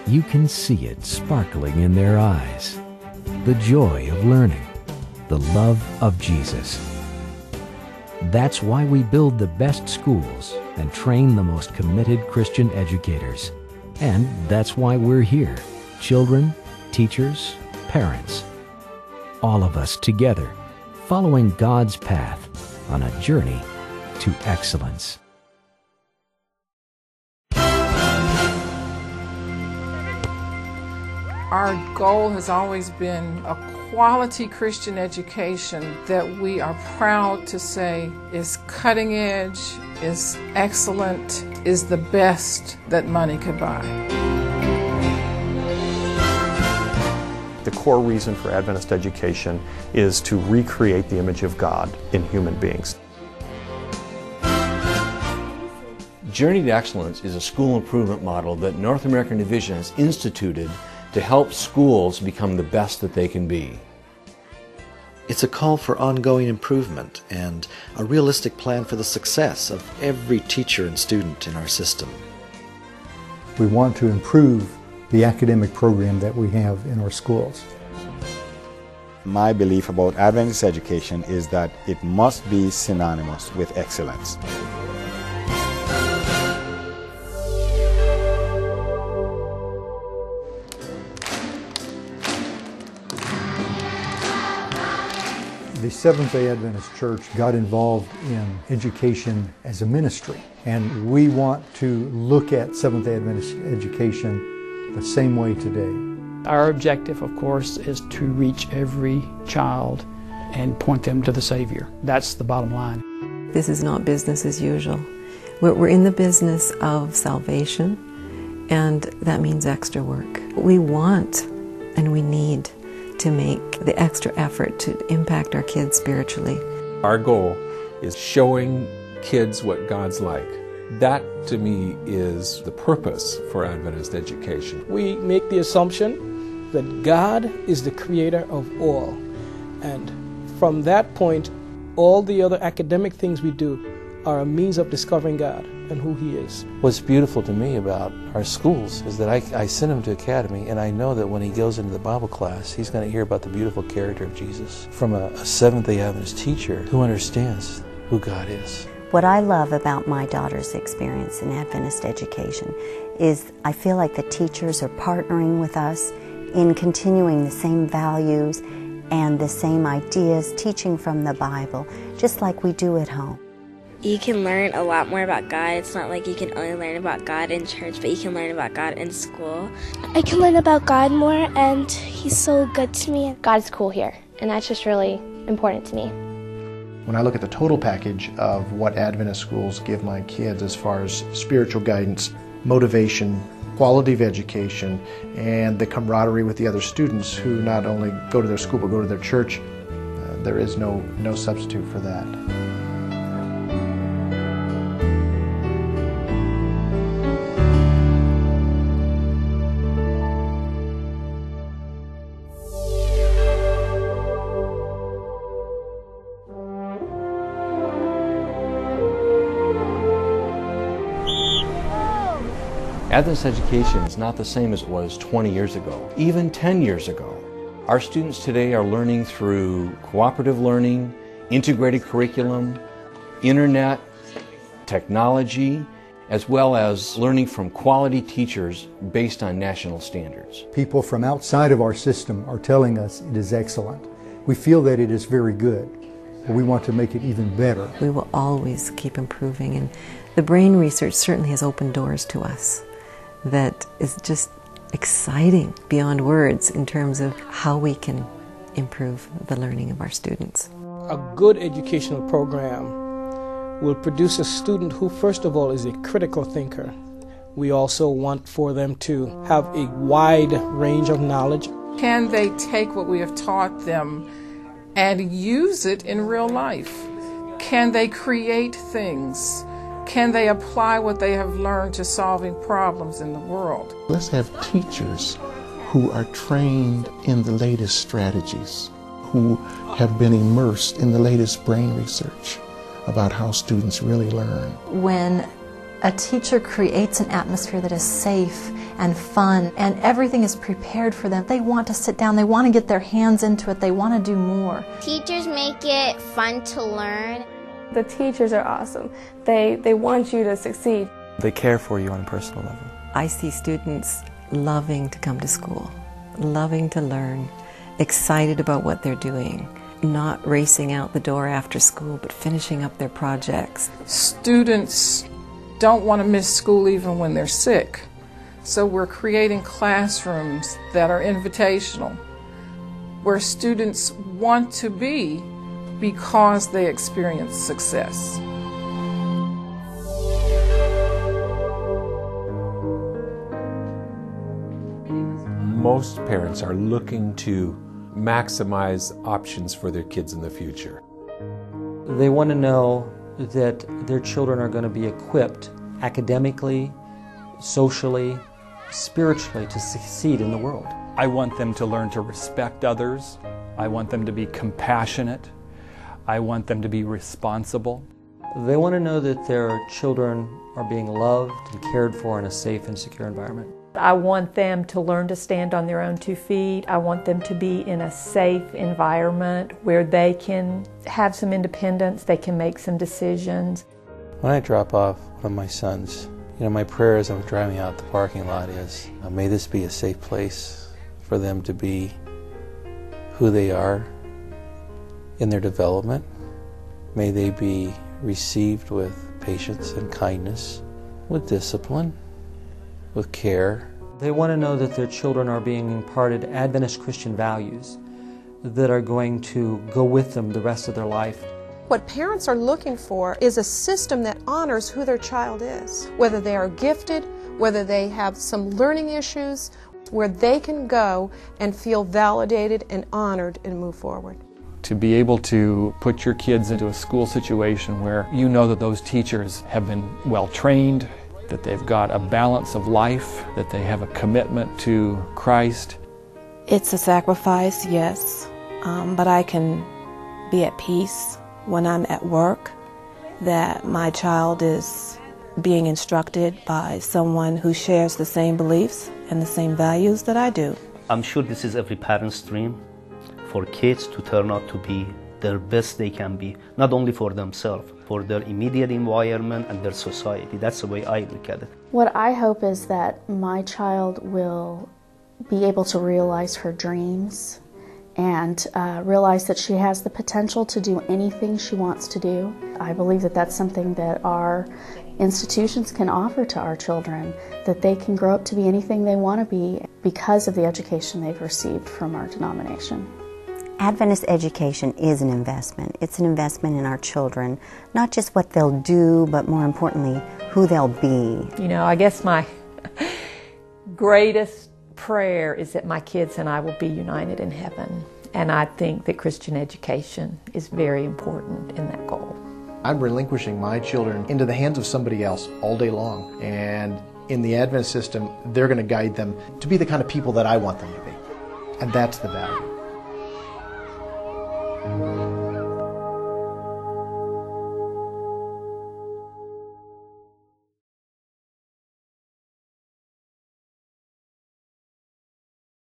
You can see it sparkling in their eyes. The joy of learning, the love of Jesus. That's why we build the best schools and train the most committed Christian educators. And that's why we're here, children, teachers, parents, all of us together, following God's path on a journey to excellence. Our goal has always been a quality Christian education that we are proud to say is cutting edge, is excellent, is the best that money could buy. The core reason for Adventist education is to recreate the image of God in human beings. Journey to Excellence is a school improvement model that North American Division has instituted to help schools become the best that they can be. It's a call for ongoing improvement and a realistic plan for the success of every teacher and student in our system. We want to improve the academic program that we have in our schools. My belief about Adventist education is that it must be synonymous with excellence. The Seventh-day Adventist Church got involved in education as a ministry, and we want to look at Seventh-day Adventist education the same way today. Our objective, of course, is to reach every child and point them to the Savior. That's the bottom line. This is not business as usual. We're in the business of salvation, and that means extra work. We want and we need to make the extra effort to impact our kids spiritually. Our goal is showing kids what God's like. That, to me, is the purpose for Adventist education. We make the assumption that God is the creator of all, and from that point, all the other academic things we do are a means of discovering God and who He is. What's beautiful to me about our schools is that I send him to academy, and I know that when he goes into the Bible class, he's going to hear about the beautiful character of Jesus from a Seventh-day Adventist teacher who understands who God is. What I love about my daughter's experience in Adventist education is I feel like the teachers are partnering with us in continuing the same values and the same ideas, teaching from the Bible, just like we do at home. You can learn a lot more about God. It's not like you can only learn about God in church, but you can learn about God in school. I can learn about God more, and He's so good to me. God's cool here, and that's just really important to me. When I look at the total package of what Adventist schools give my kids as far as spiritual guidance, motivation, quality of education, and the camaraderie with the other students who not only go to their school but go to their church, there is no substitute for that. Adventist education is not the same as it was 20 years ago, even 10 years ago. Our students today are learning through cooperative learning, integrated curriculum, internet, technology, as well as learning from quality teachers based on national standards. People from outside of our system are telling us it is excellent. We feel that it is very good, but we want to make it even better. We will always keep improving, and the brain research certainly has opened doors to us that is just exciting beyond words in terms of how we can improve the learning of our students. A good educational program will produce a student who, first of all, is a critical thinker. We also want for them to have a wide range of knowledge. Can they take what we have taught them and use it in real life? Can they create things? Can they apply what they have learned to solving problems in the world? Let's have teachers who are trained in the latest strategies, who have been immersed in the latest brain research about how students really learn. When A teacher creates an atmosphere that is safe and fun, and everything is prepared for them. They want to sit down, they want to get their hands into it, they want to do more. Teachers make it fun to learn. The teachers are awesome. They want you to succeed. They care for you on a personal level. I see students loving to come to school, loving to learn, excited about what they're doing, not racing out the door after school, but finishing up their projects. Students don't want to miss school even when they're sick. So we're creating classrooms that are invitational, where students want to be because they experience success. Most parents are looking to maximize options for their kids in the future. They want to know that their children are going to be equipped academically, socially, spiritually to succeed in the world. I want them to learn to respect others. I want them to be compassionate. I want them to be responsible. They want to know that their children are being loved and cared for in a safe and secure environment. I want them to learn to stand on their own 2 feet. I want them to be in a safe environment where they can have some independence, they can make some decisions. When I drop off one of my sons, my prayer as I'm driving out the parking lot is, may this be a safe place for them to be who they are in their development. May they be received with patience and kindness, with discipline, with care. They want to know that their children are being imparted Adventist Christian values that are going to go with them the rest of their life. What parents are looking for is a system that honors who their child is, whether they are gifted, whether they have some learning issues, where they can go and feel validated and honored and move forward. To be able to put your kids into a school situation where you know that those teachers have been well trained, that they've got a balance of life, that they have a commitment to Christ. It's a sacrifice, yes, but I can be at peace when I'm at work, that my child is being instructed by someone who shares the same beliefs and the same values that I do. I'm sure this is every parent's dream, for kids to turn out to be their best they can be, not only for themselves, for their immediate environment and their society. That's the way I look at it. What I hope is that my child will be able to realize her dreams and realize that she has the potential to do anything she wants to do. I believe that that's something that our institutions can offer to our children, that they can grow up to be anything they want to be because of the education they've received from our denomination. Adventist education is an investment. It's an investment in our children, not just what they'll do, but more importantly, who they'll be. I guess my greatest prayer is that my kids and I will be united in heaven. And I think that Christian education is very important in that goal. I'm relinquishing my children into the hands of somebody else all day long. And in the Adventist system, they're going to guide them to be the kind of people that I want them to be. And that's the value.